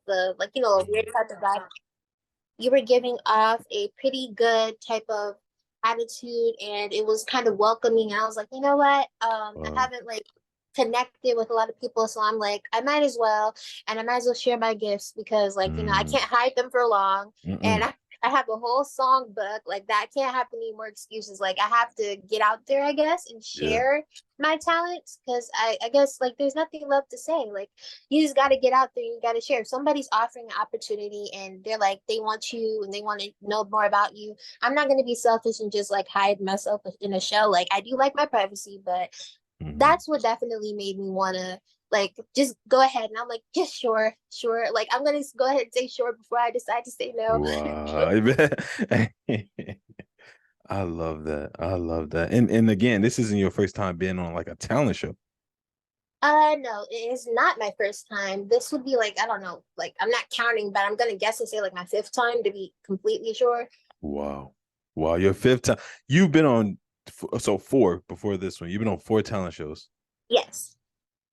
the like a weird type of vibe. You were giving off a pretty good type of attitude, and it was kind of welcoming. And I was like, you know what? I Wow. haven't like connected with a lot of people, so I'm like, I might as well, and I might as well share my gifts because, like, I Mm, can't hide them for long, and mm-mm. I have a whole song book like that. I can't have any more excuses. Like, I have to get out there, I guess, and Yeah. share my talents because I guess like there's nothing left to say. Like, you just got to get out there and you got to share. If somebody's offering an opportunity and they're like, they want you and they want to know more about you, I'm not going to be selfish and just like hide myself in a shell. Like, I do like my privacy, but Hmm. that's what definitely made me want to like just go ahead. And I'm like, just sure, sure. Like, I'm going to go ahead and say sure before I decide to say no. Wow. I love that. I love that. And again, this isn't your first time being on like a talent show. No, it is not my first time. This would be like, I don't know, like I'm not counting, but I'm gonna guess and say like my fifth time to be completely sure. Wow. Wow. Your fifth time. You've been on so four before this one. You've been on four talent shows. Yes.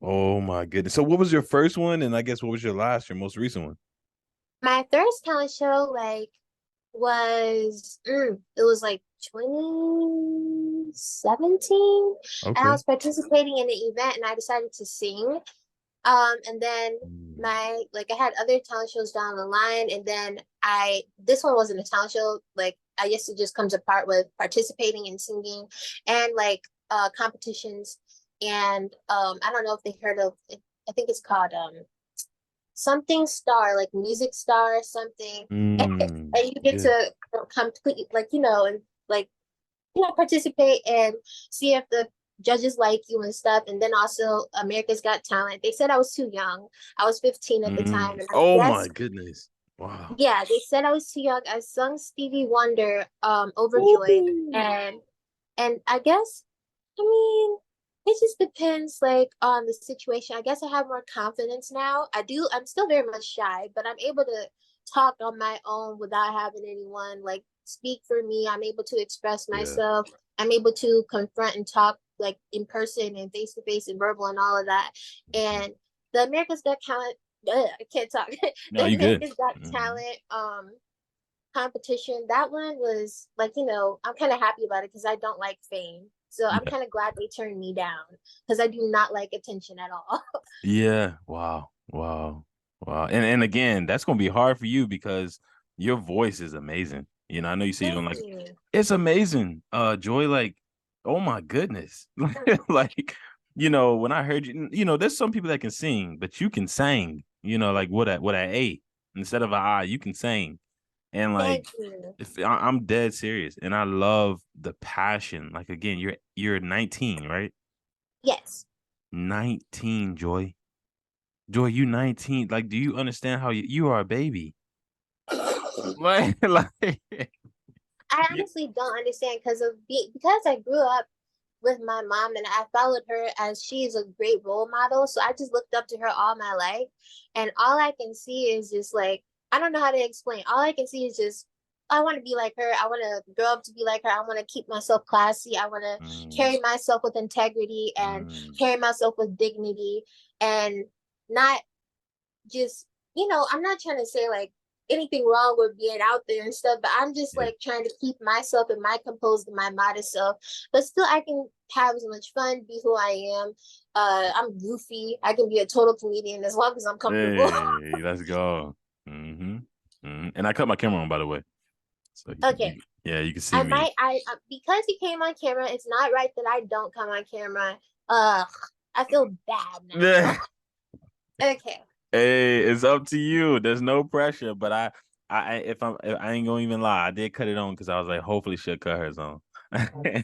Oh my goodness. So what was your first one? And I guess what was your most recent one? My first talent show it was like 2017, and I Okay. was participating in an event and I decided to sing. And then Mm. my like I had other talent shows down the line, and then I this one wasn't a talent show. Like, I guess it just comes apart with participating and singing and like competitions. And I don't know if they heard of it. I think it's called something star, like music star something. And Mm. you get Yeah. to complete like and like participate and see if the judges like you and stuff. And then also America's Got Talent. They said I was too young. I was 15 at the time, Mm. and I Oh my guess goodness. Wow. yeah, they said I was too young. I sung Stevie Wonder, Overjoyed, Ooh. and I guess, I mean, it just depends like on the situation. I guess I have more confidence now. I'm still very much shy, but I'm able to talk on my own without having anyone like speak for me. I'm able to express Yeah. myself. I'm able to confront and talk like in person and face to face and verbal and all of that. Mhm. And the America's Got Talent, I can't talk. No, The you good. America's Got Mhm. Talent competition, that one was like, I'm kind of happy about it because I don't like fame. So I'm Yeah. kind of glad they turned me down because I do not like attention at all. Yeah. Wow. Wow. Wow. And again, that's gonna be hard for you because your voice is amazing. I know you say you don't Thank like you. it's amazing. Joy, like, oh my goodness. Like, when I heard you, there's some people that can sing, but you can sing, like what a A instead of a I, you can sing. And like Thank you. if I'm dead serious and I love the passion. Like again, you're 19, right? Yes. 19, Joy. Joy, you 19. Like, do you understand how you are a baby? Like, I yeah. honestly don't understand because I grew up with my mom and I followed her as she is a great role model. So I just looked up to her all my life. And all I can see is just like, I don't know how to explain. All I can see is just, I want to be like her. I want to grow up to be like her. I want to keep myself classy. I want to Mm, carry myself with integrity and mm, carry myself with dignity and not just, I'm not trying to say like anything wrong with being out there and stuff, but I'm just yeah. like trying to keep myself and my composed and my modest self. But still I can have as much fun, be who I am. I'm goofy. I can be a total comedian as long as I'm comfortable. Hey, let's go. And I cut my camera on, by the way. So Okay. yeah, you can see I me. might I because you came on camera, it's not right that I don't come on camera. Ugh, I feel bad now. Okay. Hey, it's up to you. There's no pressure, but if I ain't gonna even lie, I did cut it on because I was like, hopefully she'll cut hers on.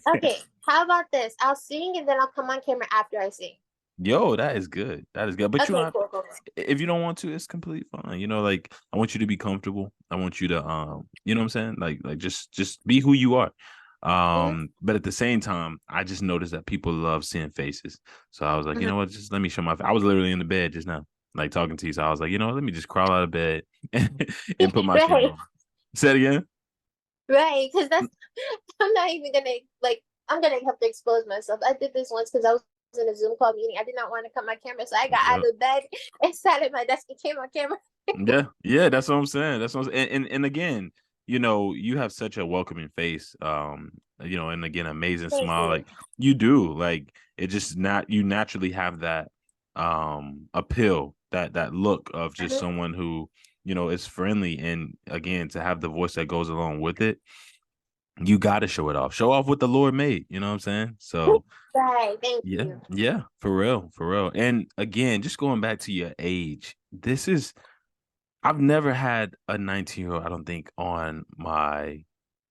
Okay. How about this? I'll sing and then I'll come on camera after I sing. Yo, that is good. That is good. But you don't Okay, have, cool, cool. if you don't want to, it's completely fine. Like I want you to be comfortable. I want you to you know what I'm saying? Like just be who you are. Mm-hmm. But at the same time, I just noticed that people love seeing faces. So I was like, you Mm-hmm. know what? Just let me show my I was literally in the bed just now, like talking to you. So I was like, let me just crawl out of bed and put my camera Right, on. Say it again. right. Because that's, I'm not even gonna like, I'm gonna have to expose myself. I did this once because I was in a Zoom call meeting. I did not want to cut my camera, so I got out Yep. of bed and sat at my desk and came on camera. Yeah, that's what I'm saying. That's what I'm saying. And again, you have such a welcoming face. And again, amazing Thank smile. you. Like you do. Like it just not you naturally have that appeal, that look of just Mhm. someone who, is friendly. And again, to have the voice that goes along with it, you gotta show it off. Show off what the Lord made. You know what I'm saying? So Right. Thank yeah, you. yeah, for real, for real. And again, just going back to your age, I've never had a 19-year-old, I don't think, on my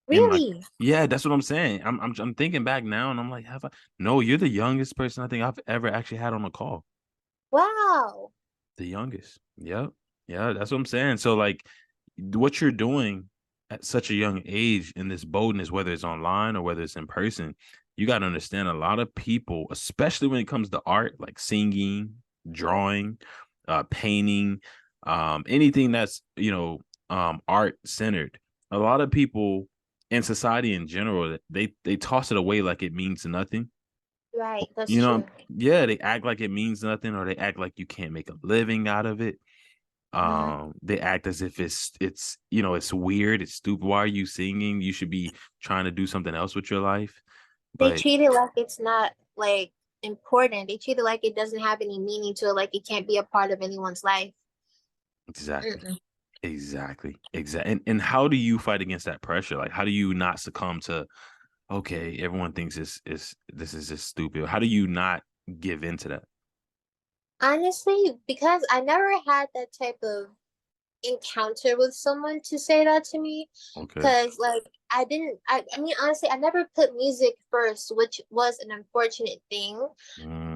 in my Really? yeah, that's what I'm saying. I'm thinking back now and I'm like, have I no, you're the youngest person I think I've ever actually had on a call. Wow. The youngest. Yep. Yeah, that's what I'm saying. So like what you're doing at such a young age in this boldness, whether it's online or whether it's in person, you got to understand a lot of people, especially when it comes to art, like singing, drawing, painting, anything that's, art centered. A lot of people in society in general, they toss it away like it means nothing. Right. That's You know, true. yeah, they act like it means nothing, or they act like you can't make a living out of it. Hmm. They act as if it's weird, it's stupid. Why are you singing? You should be trying to do something else with your life. They But treat it like it's not like important. They treat it like it doesn't have any meaning to it, like it can't be a part of anyone's life. exactly, Mm-mm. exactly. And how do you fight against that pressure? Like, how do you not succumb to, okay, everyone thinks this is just stupid? How do you not give into that? Honestly, because I never had that type of encounter with someone to say that to me, Okay. because like I mean honestly I never put music first, which was an unfortunate thing.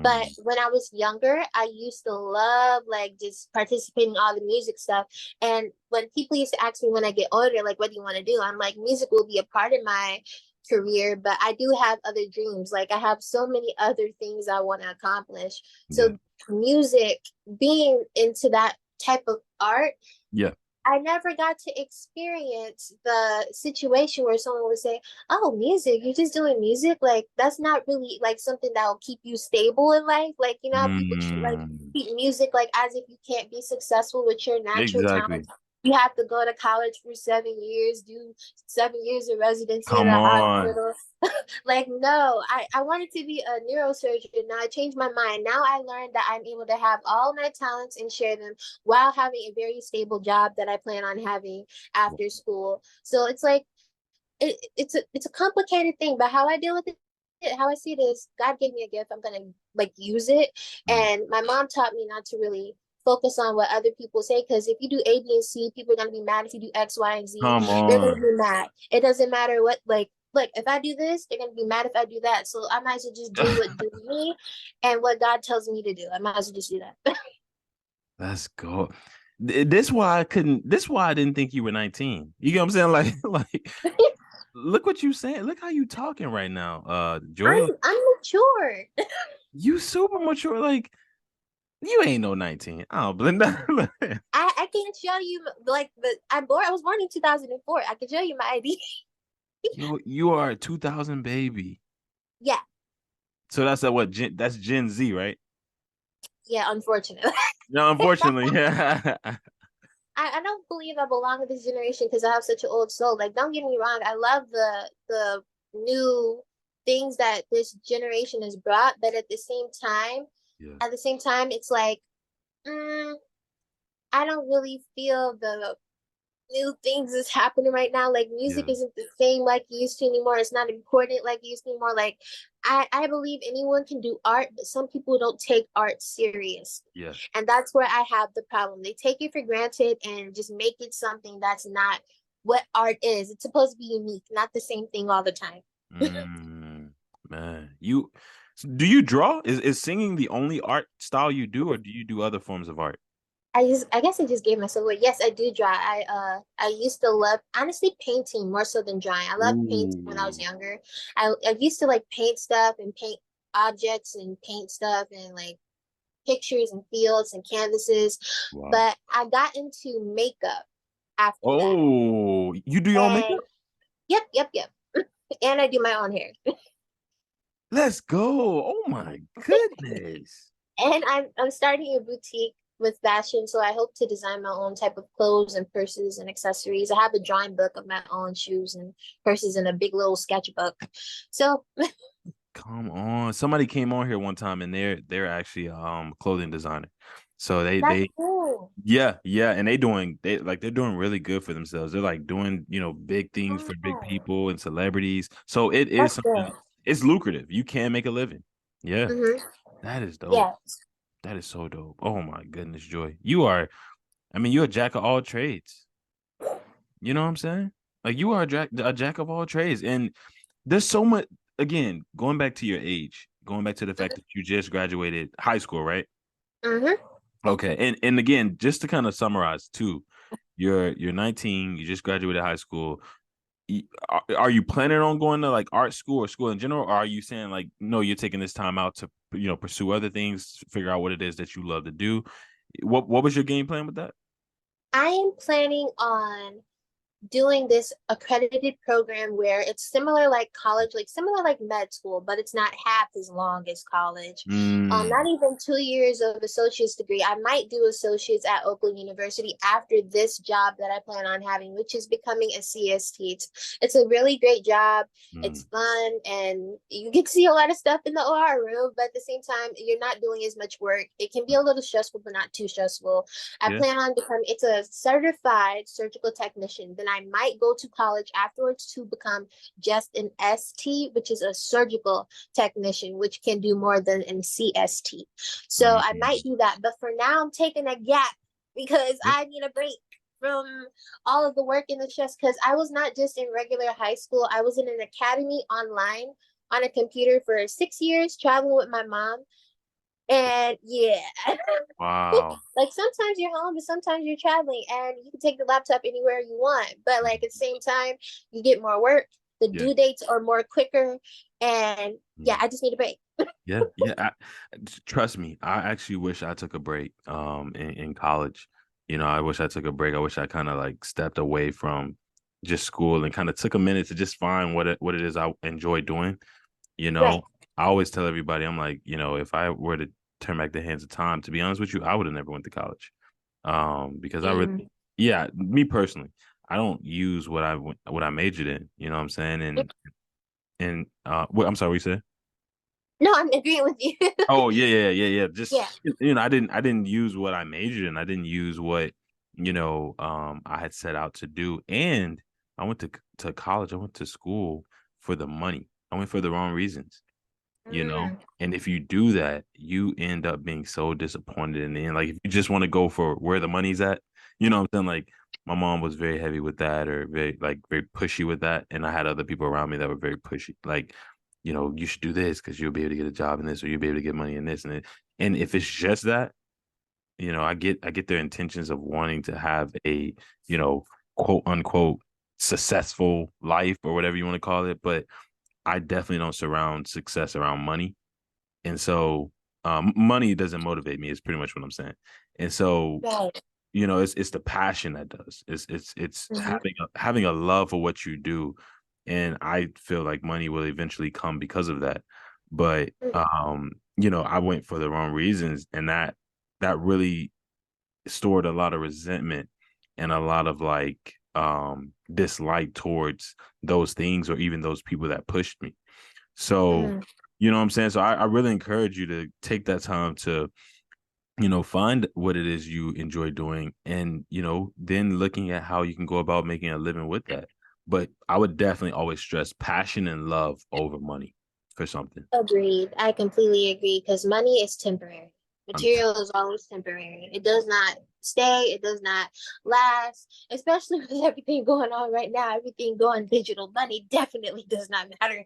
But Mm, when I was younger, I used to love like just participating in all the music stuff. And when people used to ask me when I get older, like, what do you want to do? I'm like, music will be a part of my career, but I do have other dreams. Like, I have so many other things I want to accomplish. yeah. So, music, being into that type of art, Yeah. I never got to experience the situation where someone would say, "Oh, music, you're just doing music." Like that's not really like something that will keep you stable in life. Like how people like Mm, treat music like as if you can't be successful with your natural talent. exactly. You have to go to college for 7 years, do 7 years of residency in Come a on. hospital. Like, no, I wanted to be a neurosurgeon. Now I changed my mind. Now I learned that I'm able to have all my talents and share them while having a very stable job that I plan on having after school. So it's like it's a complicated thing, but how I deal with it, how I see it is God gave me a gift. I'm gonna like use it. Mm, And my mom taught me not to really focus on what other people say, because if you do A, B, and C, people are gonna be mad. If you do X, Y, and Z, come they're gonna on. be mad. It doesn't matter what like look, if I do this, they're gonna be mad if I do that. So I might as well just do what do me and what God tells me to do. I might as well just do that. Let's go. This why I couldn't. This why I didn't think you were 19. You get what I'm saying? Like, like, look what you saying. Look how you talking right now, Joy. Like, I'm mature. you super mature. Like, you ain't no 19. Oh, Belinda. I can show you like I was born in 2004. I can show you my ID. You are a 2000 baby. Yeah, So that's a what? That's Gen Z, right? yeah, unfortunately. No, unfortunately, yeah. I don't believe I belong to this generation because I have such an old soul. Like, don't get me wrong, I love the new things that this generation has brought, but Yeah, at the same time, it's like, mm, I don't really feel the new things is happening right now. Like music yeah, isn't the same like it used to anymore. It's not important like it used to anymore. Like I believe anyone can do art, but some people don't take art serious. yeah. And that's where I have the problem. They take it for granted and just make it something that's not what art is. It's supposed to be unique, not the same thing all the time. Mm, man, do you draw? Is singing the only art style you do, or do you do other forms of art? I guess I just gave myself away. Yes, I do draw. I used to love honestly painting more so than drawing. I loved painting when I was Ooh, younger. I used to like paint stuff and paint objects and paint stuff and like pictures and fields and canvases. wow. But I got into makeup after that. Oh, you do your own And makeup? yep. And I do my own hair. Let's go. Oh my goodness. And I'm starting a boutique with fashion, so I hope to design my own type of clothes and purses and accessories. I have a drawing book of my own shoes and purses and a big little sketchbook. So Come on. Somebody came on here one time and they're actually a clothing designer. So that's they cool. yeah, yeah, and they're doing really good for themselves. They're like doing, big things for big Oh, people and celebrities. So it is that's something, good. it's lucrative. You can make a living. Yeah, Mm-hmm. that is dope. Yeah. That is so dope. Oh my goodness, Joy. I mean, you're a jack of all trades. You know what I'm saying? Like you are a jack of all trades. And there's so much, again, going back to your age, going back to the fact that you just graduated high school, right? Mm-hmm. Okay. And again, just to kind of summarize too, you're 19, you just graduated high school. Are you planning on going to like art school or school in general, or are you saying like no, you're taking this time out to pursue other things, figure out what it is that you love to do? What was your game plan with that? I am planning on doing this accredited program where it's similar like college, like similar like med school, but it's not half as long as college. Not Mm, even 2 years of associate's degree. I might do associates at Oakland University after this job that I plan on having, which is becoming a CST. It's a really great job. It's mm, fun and you get to see a lot of stuff in the OR room, but at the same time, you're not doing as much work. It can be a little stressful, but not too stressful. I yeah. plan on becoming it's a certified surgical technician. Then I might go to college afterwards to become just an ST, which is a surgical technician, which can do more than an CST. So I might Mm, do that. But for now, I'm taking a gap because yeah. I need a break from all of the work and the stress because I was not just in regular high school. I was in an academy online on a computer for 6 years, traveling with my mom. And yeah, Wow. like sometimes you're home and sometimes you're traveling and you can take the laptop anywhere you want. But like at the same time, you get more work. The Yeah. due dates are more quicker. And yeah, Mm. I just need a break. Yeah, yeah. Trust me, I actually wish I took a break in college. I wish I took a break. I wish I kind of like stepped away from just school and kind of took a minute to just find what it is I enjoy doing. You Right. know, I always tell everybody, I'm like, if I were to turn back the hands of time, to be honest with you, I would have never went to college. Because I really, Mm. yeah, me personally, I don't use what I majored in. You know what I'm saying? And I'm sorry, what you said? No, I'm agreeing with you. Oh yeah, yeah, yeah, yeah. Yeah. Just I didn't use what I majored in. I didn't use what I had set out to do. And I went to college. I went to school for the money. I went for the wrong reasons. Mm. And if you do that, you end up being so disappointed in the end. Like if you just want to go for where the money's at, what I'm saying? Like my mom was very heavy with that or very pushy with that. And I had other people around me that were very pushy. Like, you should do this because you'll be able to get a job in this or you'll be able to get money in this and it. And if it's just that, I get their intentions of wanting to have a, quote unquote successful life or whatever you want to call it. But I definitely don't surround success around money. And so money doesn't motivate me is pretty much what I'm saying. And so, Right. it's the passion that does. It's Mhm. having a love for what you do. And I feel like money will eventually come because of that. But Mm. I went for the wrong reasons and that really stored a lot of resentment and a lot of like dislike towards those things or even those people that pushed me. So, Mhm. you know what I'm saying? So I really encourage you to take that time to, find what it is you enjoy doing and, then looking at how you can go about making a living with that. But I would definitely always stress passion and love over money for something. Agreed. I completely agree because money is temporary. I'm t- Material is always temporary. It does not stay, it does not last, especially with everything going on right now, everything going digital. Money definitely does not matter.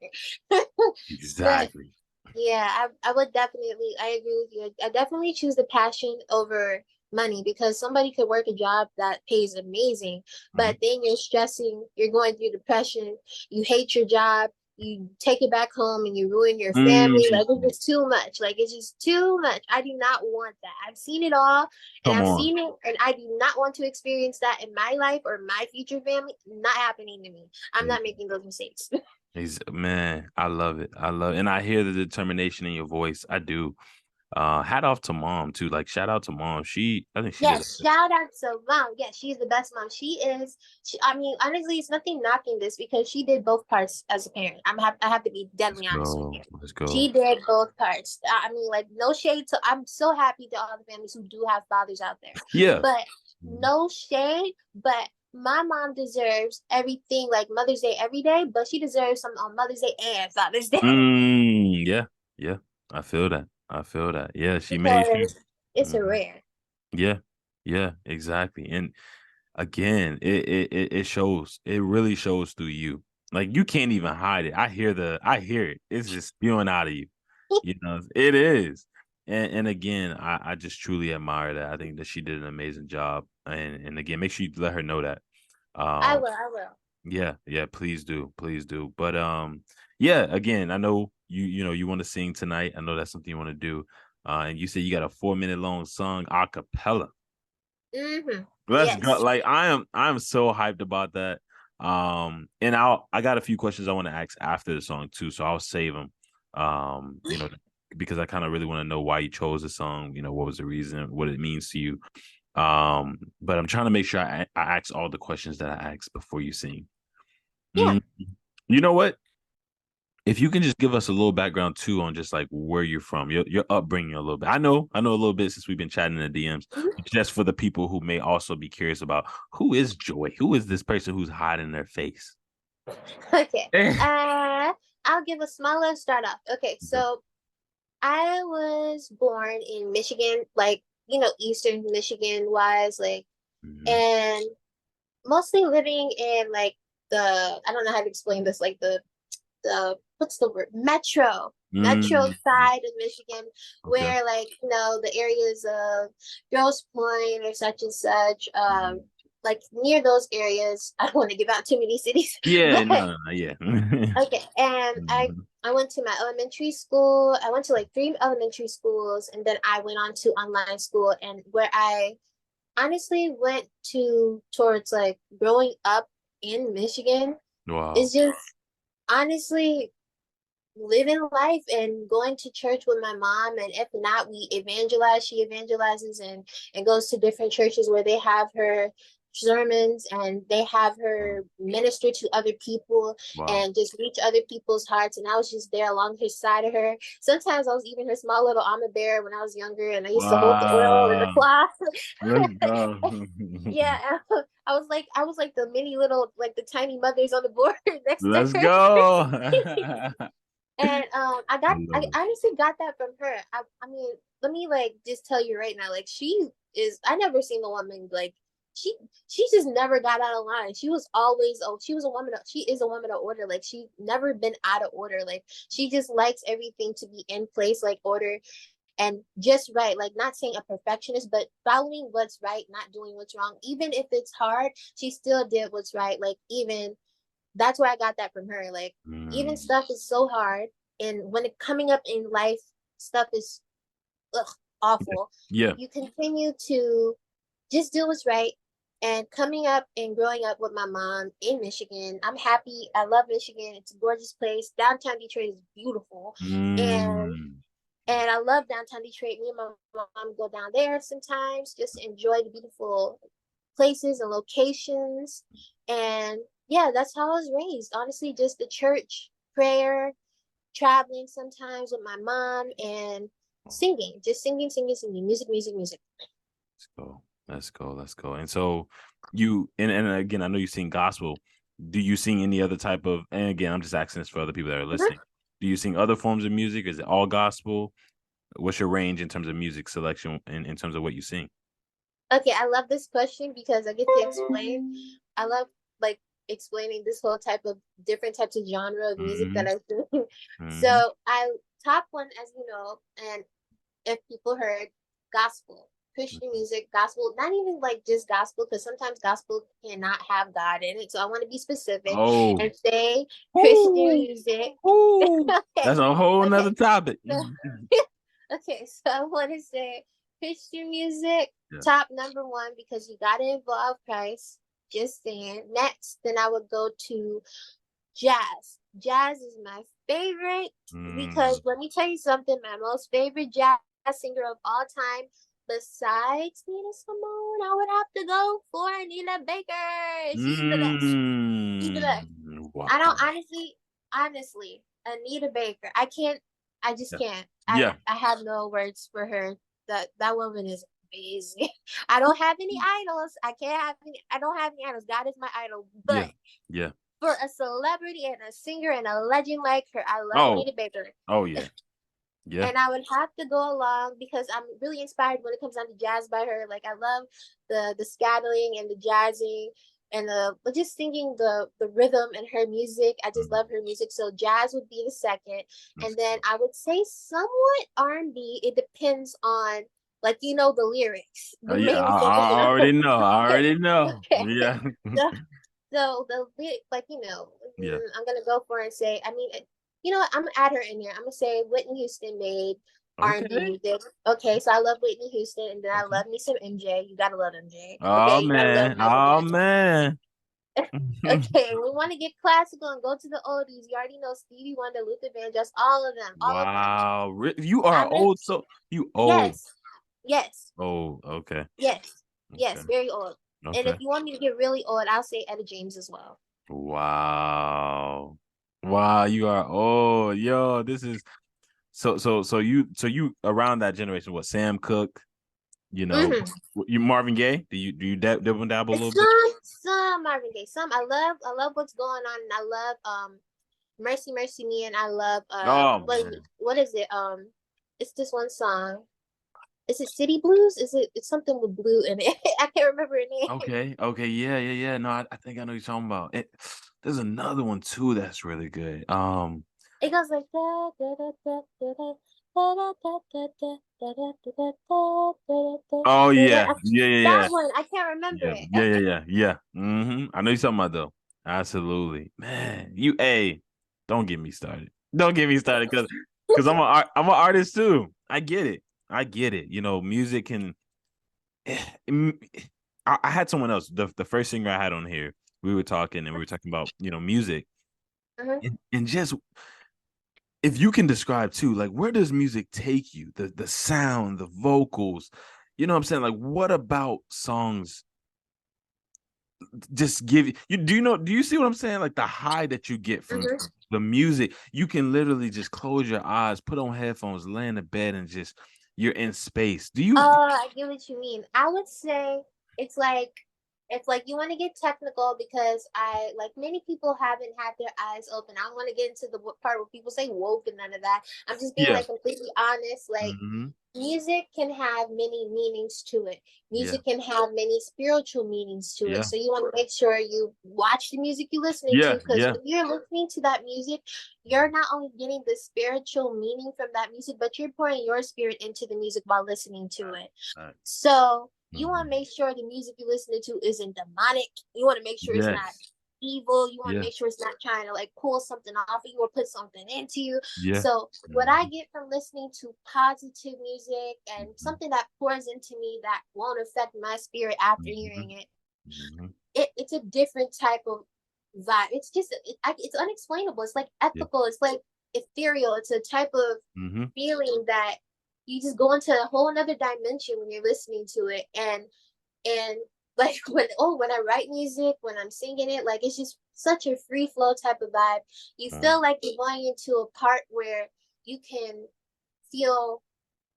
But exactly. yeah, I would definitely, I agree with you. I definitely choose the passion over money because somebody could work a job that pays amazing, Mhm. but then you're stressing, you're going through depression, you hate your job, you take it back home and you ruin your family. Mm, Like it's just too much. Like it's just too much. I do not want that. I've seen it all and come I've on. seen it and I do not want to experience that in my life or my future family. Not happening to me. I'm not making those mistakes. Man, I love it. I love it. And I hear the determination in your voice. I do. Hat off to mom too. Like shout out to mom. I think she did. Yes, shout out to mom. Yes, she's the best mom. I mean, honestly, it's nothing knocking this because she did both parts as a parent. I have to be Let's deadly honest with go. you. Let's go. She did both parts. I mean, like, no shade to, I'm so happy to all the families who do have fathers out there. Yeah. But no shade, but my mom deserves everything, like Mother's Day every day, but she deserves some on Mother's Day and Father's Day Yeah. Yeah. I feel that. I feel that. Yeah, she made sure. because it's a Mhm. rare. Yeah. Yeah, exactly. And again, it shows. It really shows through you. Like you can't even hide it. I hear it. It's just spewing out of you. You know, it is. And again, I just truly admire that. I think that she did an amazing job. And again, make sure you let her know that. I Um, will, I will. yeah, yeah, please do. Please do. But yeah, again, I know you know you want to sing tonight. I know that's something you want to do. And you said you got a 4 minute long song a cappella. Mm-hmm. Let's go. Yes. Like I'm so hyped about that. And I got a few questions I want to ask after the song too, so I'll save them. You know, because I kind of really want to know why you chose the song, you know, what was the reason, what it means to you. But I'm trying to make sure I ask all the questions that I ask before you sing. Yeah. Mm, you know what? If you can just give us a little background too on just like where you're from, your upbringing a little bit. I know a little bit since we've been chatting in the DMs, Mhm. just for the people who may also be curious about who is Joy? Who is this person who's hiding their face? Okay. Okay. I'll give a smaller start off. Okay, so I was born in Michigan, like, Eastern Michigan wise, like, Mhm. and mostly living in like I don't know how to explain this, like the what's the word? Metro Mm, side of Michigan, okay. where, like, the areas of Grosse Pointe or such and such, Mhm. like near those areas. I don't want to give out too many cities, Yeah, but no, no, yeah. okay. And Mhm. I went to my elementary school. I went to like three elementary schools, and then I went on to online school, and where I honestly went to towards like growing up in Michigan is Wow. just honestly living life and going to church with my mom, and if not, we evangelize. She evangelizes and goes to different churches where they have her sermons and they have her minister to other people Wow. and just reach other people's hearts, and I was just there along her side of her. Sometimes I was even her small little armor bearer when I was younger, and I used to hold the oil in the Wow. cloth. Let's go. Yeah. I was like the mini little, like the tiny mothers on the board next to Let's her. go. And I I love it. honestly got that from her. I mean, let me like just tell you right now, like I never seen a woman like she she just never got out of line. She was always, oh, she is a woman of order. Like, she never been out of order. Like, she just likes everything to be in place, like order and just right. Like, not saying a perfectionist, but following what's right, not doing what's wrong. Even if it's hard, she still did what's right. Like, even that's where I got that from her. Like, even Mm, stuff is so hard, and when it coming up in life, stuff is, ugh, awful. yeah. You continue to just do what's right. And coming up and growing up with my mom in Michigan, I'm happy. I love Michigan. It's a gorgeous place. Downtown Detroit is beautiful, and Mm. I love downtown Detroit. Me and my mom go down there sometimes just to enjoy the beautiful places and locations. And yeah, that's how I was raised. Honestly, just the church, prayer, traveling sometimes with my mom, and singing, just singing, singing, singing, music, music, music. Let's go. Let's go. Let's go. And so and again, I know you sing gospel. Do you sing any other type of, and again, I'm just asking this for other people that are Mhm. listening. Do you sing other forms of music? Is it all gospel? What's your range in terms of music selection in terms of what you sing? Okay, I love this question because I get to explain. I love, like, explaining this whole type of different types of genre of music Mm-hmm. that I sing. Mm-hmm. So I top one, as you know, and if people heard, gospel, Christian music, gospel, not even like just gospel, because sometimes gospel cannot have God in it. So I want to be specific Oh. and say Christian Ooh. music. Ooh. Okay. That's a whole Okay. nother topic. So, okay. So I want to say Christian music, Yeah. top number one, because you got to involve Christ. Just saying. Next, then I would go to jazz. Jazz is my favorite because Mm. let me tell you something. My most favorite jazz singer of all time, besides Nina Simone, I would have to go for Anita Baker. She's the best. She's the best. I don't Wow. honestly, Anita Baker. I just Yeah. can't. Yeah. I have no words for her. That woman is amazing. I don't have any idols. I don't have any idols. God is my idol. Yeah. But Yeah. for a celebrity and a singer and a legend like her, I love Oh. Anita Baker. Oh yeah. Yeah. And I would have to go along because I'm really inspired when it comes down to jazz by her. Like I love the scattling and the jazzing and the just singing the rhythm and her music. I just love her music. So jazz would be the second, and then I would say somewhat R&B. It depends on like the lyrics, the Yeah. main thing. I already know. I already know. Okay. Yeah. So, so the like Yeah. I'm gonna go for it and say. I mean, you know what? I'm gonna add her in here. I'm gonna say Whitney Houston made R&B Okay. music. Okay, so I love Whitney Houston, and then I Okay. love me some MJ. You gotta love MJ. Oh Okay, you gotta love man. Michael Oh Jackson. man. Okay, we want to get classical and go to the oldies. You already know Stevie Wonder, Luther Vandross, all of them, all of them. Wow. You are I'm gonna old. So you old. yes, yes, Oh. Okay. yes, Okay. yes, very old. And if Okay. you want me to get really old, I'll say Etta James as well. Wow. Wow. You are old. Yo. This is so you around that generation. What? Sam Cooke. You know. Mm-hmm. You Marvin Gaye. Do you dibble and dabble a little bit? Some Marvin Gaye. Some I love what's going on, and I love Mercy Mercy Me, and I love Oh man. what is it it's this one song. Is it City Blues? It's something with blue in it. I can't remember her name. Okay. Okay. Yeah. Yeah. Yeah. No, I think I know what you're talking about. There's another one too that's really good. It goes like da da da da da da da da da da da da da da da Oh da yeah. da. Yeah. Yeah. That Yeah. one, I can't remember Yeah. it. Yeah. Yeah. Yeah. Yeah. I know you're talking about though. Absolutely, man. Don't get me started. Don't get me started because I'm an artist too. I get it. I get it. Music can. mm, I had someone else. The first singer I had on here. We were talking and we were talking about music Mhm. and just if you can describe too, like where does music take you? The sound, the vocals. You know what I'm saying? Like what about songs just give you do you see what I'm saying? Like the high that you get from Mhm. the music, you can literally just close your eyes, put on headphones, lay in the bed, and just you're in space. Do you I get what you mean. I would say it's like you want to get technical because I like many people haven't had their eyes open. I don't want to get into the part where people say woke and none of that. I'm just being yeah. like completely honest. Like Hmm. music can have many meanings to it. Yeah. Music can have many spiritual meanings to it. Yeah. So you want to make sure you watch the music you're listening to Yeah. because Yeah. when you're listening to that music, you're not only getting the spiritual meaning from that music, but you're pouring your spirit into the music while listening to it. So you want to Mhm. make sure the music you're listening to isn't demonic. You want to make sure it's not Yes. evil. You want to Yeah. make sure it's not trying to like pull something off of you or put something into you. Yeah. So what I Mhm. get from listening to positive music and Mhm. something that pours into me that won't affect my spirit after Mhm. hearing it, Mhm. it's a different type of vibe. It's just it's unexplainable. It's like Yeah. ethical. It's like ethereal. It's a type of Mhm. feeling that you just go into a whole another dimension when you're listening to it. And like when I write music, when I'm singing it, like it's just such a free flow type of vibe. You feel like you're going into a part where you can feel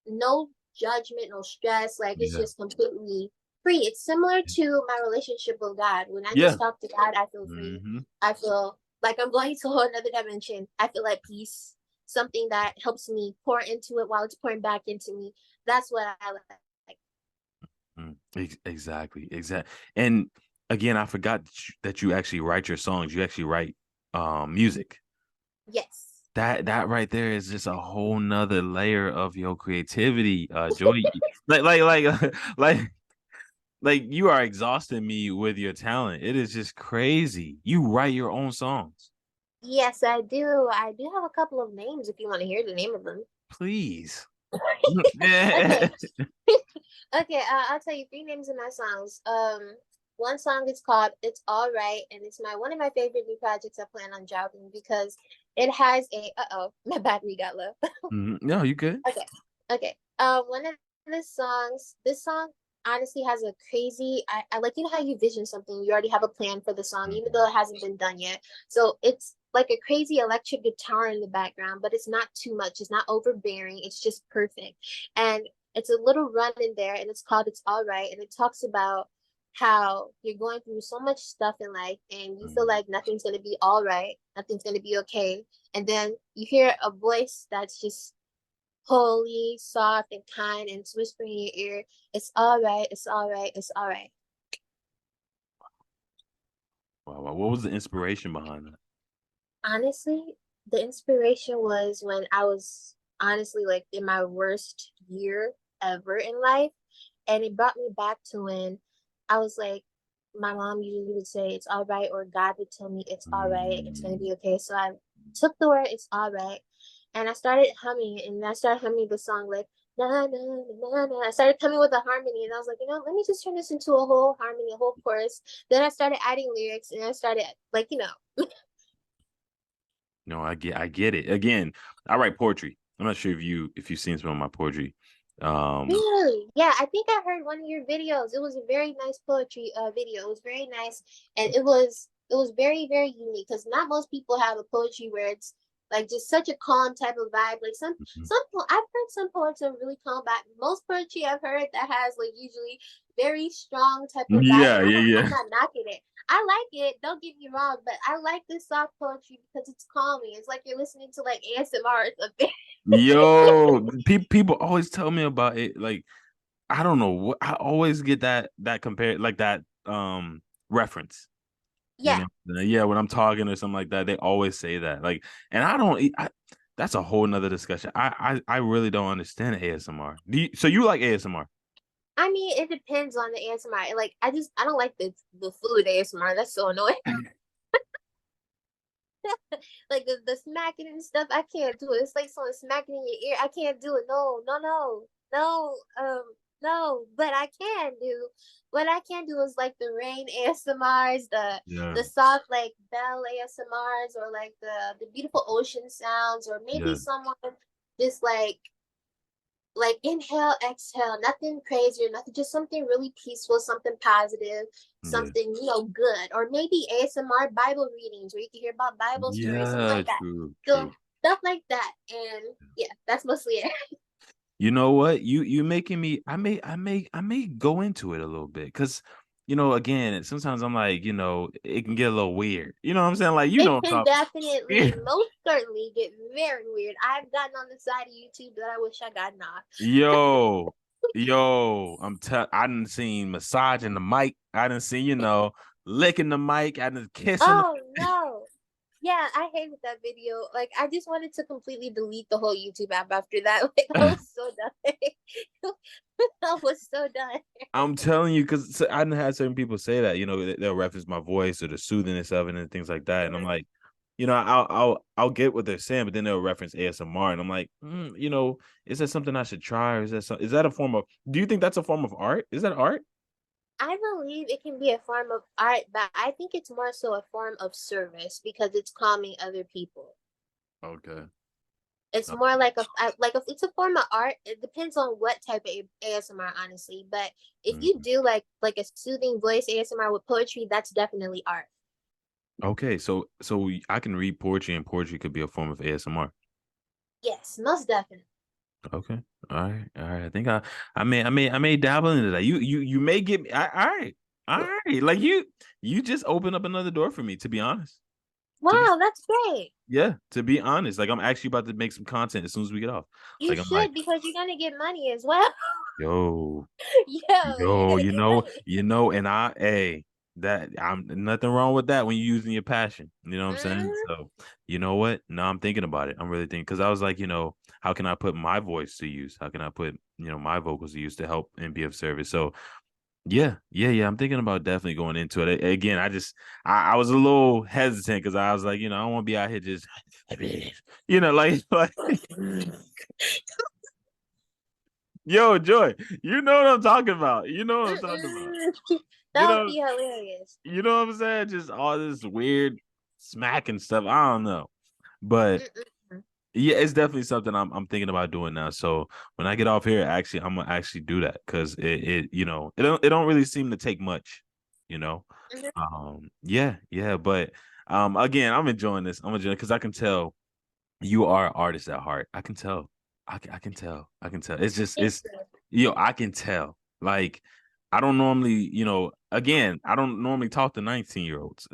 no judgment, no stress. Like it's Yeah. just completely free. It's similar to my relationship with God. When I Yeah. just talk to God, I feel free. Mhm. I feel like I'm going to a whole another dimension. I feel at peace. Something that helps me pour into it while it's pouring back into me. That's what I like. Exactly. Exactly. And again, I forgot that you actually write your songs. You actually write music. Yes. That right there is just a whole nother layer of your creativity, Joy. Like like like you are exhausting me with your talent. It is just crazy. You write your own songs. Yes, I do. I do have a couple of names if you want to hear the name of them. Please. Okay. Okay, I'll tell you three names of my songs. One song is called "It's All Right," and it's my one of my favorite new projects I plan on dropping because it has a my battery got low. No, you good. Okay, okay. One of the songs, this song honestly has a crazy. I like, you know how you vision something, you already have a plan for the song, even Mhm. though it hasn't been done yet. So it's like a crazy electric guitar in the background, but it's not too much. It's not overbearing. It's just perfect. And it's a little run in there, and it's called "It's All Right," and it talks about how you're going through so much stuff in life, and you feel Mhm. like nothing's gonna be all right, nothing's gonna be okay, and then you hear a voice that's just holy, soft, and kind, and it's whispering in your ear, "It's all right, it's all right, it's all right." Wow, wow. What was the inspiration behind that? Honestly, the inspiration was when I was honestly like in my worst year ever in life. And it brought me back to when I was like, my mom usually would say, "It's all right," or God would tell me, "It's all right, it's going to Mm. be okay." So I took the word, "It's all right," and I started humming it. And I started humming the song like, na, na, na, na, na. I started coming with a harmony. And I was like, let me just turn this into a whole harmony, a whole chorus. Then I started adding lyrics, and I started like, No, I get it. Again, I write poetry. I'm not sure if you've seen some of my poetry. Um, really? Yeah, I think I heard one of your videos. It was a very nice poetry video. It was very nice, and it was very very unique because not most people have a poetry where it's like just such a calm type of vibe. Like mhm. I've heard some poets are really calm, but most poetry I've heard that has like usually very strong type of vibe, Yeah, and yeah, I'm yeah. not knocking it. I like it. Don't get me wrong, but I like this soft poetry because it's calming. It's like you're listening to like ASMR or something. Yo, people always tell me about it. Like, I don't know what I always get that compared like that reference. You Yeah. know, yeah, when I'm talking or something like that, they always say that. Like, and I don't. That's a whole nother discussion. I really don't understand ASMR. So you like ASMR? I mean, it depends on the ASMR. Like, I don't like the food ASMR. That's so annoying. Like the smacking and stuff. I can't do it. It's like someone smacking in your ear. I can't do it. No, no, no, no. No. But I can do. What I can do is like the rain ASMRs, Yeah, the soft like bell ASMRs, or like the beautiful ocean sounds, or maybe yeah, someone just like inhale, exhale, nothing crazy or nothing, just something really peaceful, something positive, yeah, something, good. Or maybe ASMR Bible readings where you can hear about Bible stories, something yeah. like that. True, So true. stuff like that. And yeah, that's mostly it. You know what? You making me. I may go into it a little bit because again, sometimes I'm like, it can get a little weird. You know what I'm saying? Like, It what can I'm definitely, talking. most certainly get very weird. I've gotten on the side of YouTube that I wish I got off. Yo, I done seen massaging the mic. I done seen, licking the mic. I done kissing. Oh no. Yeah, I hated that video. Like, I just wanted to completely delete the whole YouTube app after that. Like, I was so done. I was so done. I'm telling you, because I done had certain people say that, they'll reference my voice or the soothingness of it and things like that. And I'm like, I'll get what they're saying, but then they'll reference ASMR, and I'm like, is that something I should try, or is that a form of? Do you think that's a form of art? Is that art? I believe it can be a form of art, but I think it's more so a form of service because it's calming other people. Okay. It's more like it's a form of art. It depends on what type of ASMR, honestly. But if you Mhm. do like a soothing voice ASMR with poetry, that's definitely art. Okay, so I can read poetry, and poetry could be a form of ASMR. Yes, most definitely. Okay. All right. All right. I think I may dabble into that. You may get me. All right. All right. Like you just opened up another door for me, to be honest. To be Wow, that's great. Yeah, to be honest. Like, I'm actually about to make some content as soon as we get off. You Like, I'm like, should because you're gonna get money as well. yo, You're gonna get money. and hey, that I'm nothing wrong with that when you're using your passion. You know what I'm saying? Mm, So, you know what? Now I'm thinking about it. I'm really thinking, because I was like, how can I put my voice to use? How can I put, my vocals to use to help and be of service? So yeah, yeah, yeah. I'm thinking about definitely going into it. Again, I was a little hesitant because I was like, I don't want to be out here just, like, yo, Joy, you know what I'm talking about. You know what I'm talking about. mm-mm. You That would know, be hilarious. you know what I'm saying? Just all this weird smacking stuff. I don't know, but Mm-mm. Yeah, it's definitely something I'm thinking about doing now. So when I get off here, actually, I'm gonna actually do that because it don't really seem to take much, you know. Mhm. Yeah, but again, I'm enjoying this. I'm enjoying it because I can tell you are an artist at heart. I can tell. I can tell. I can tell. It's just Thank it's you. I can tell. Like I don't normally, again, I don't normally talk to 19-year-olds.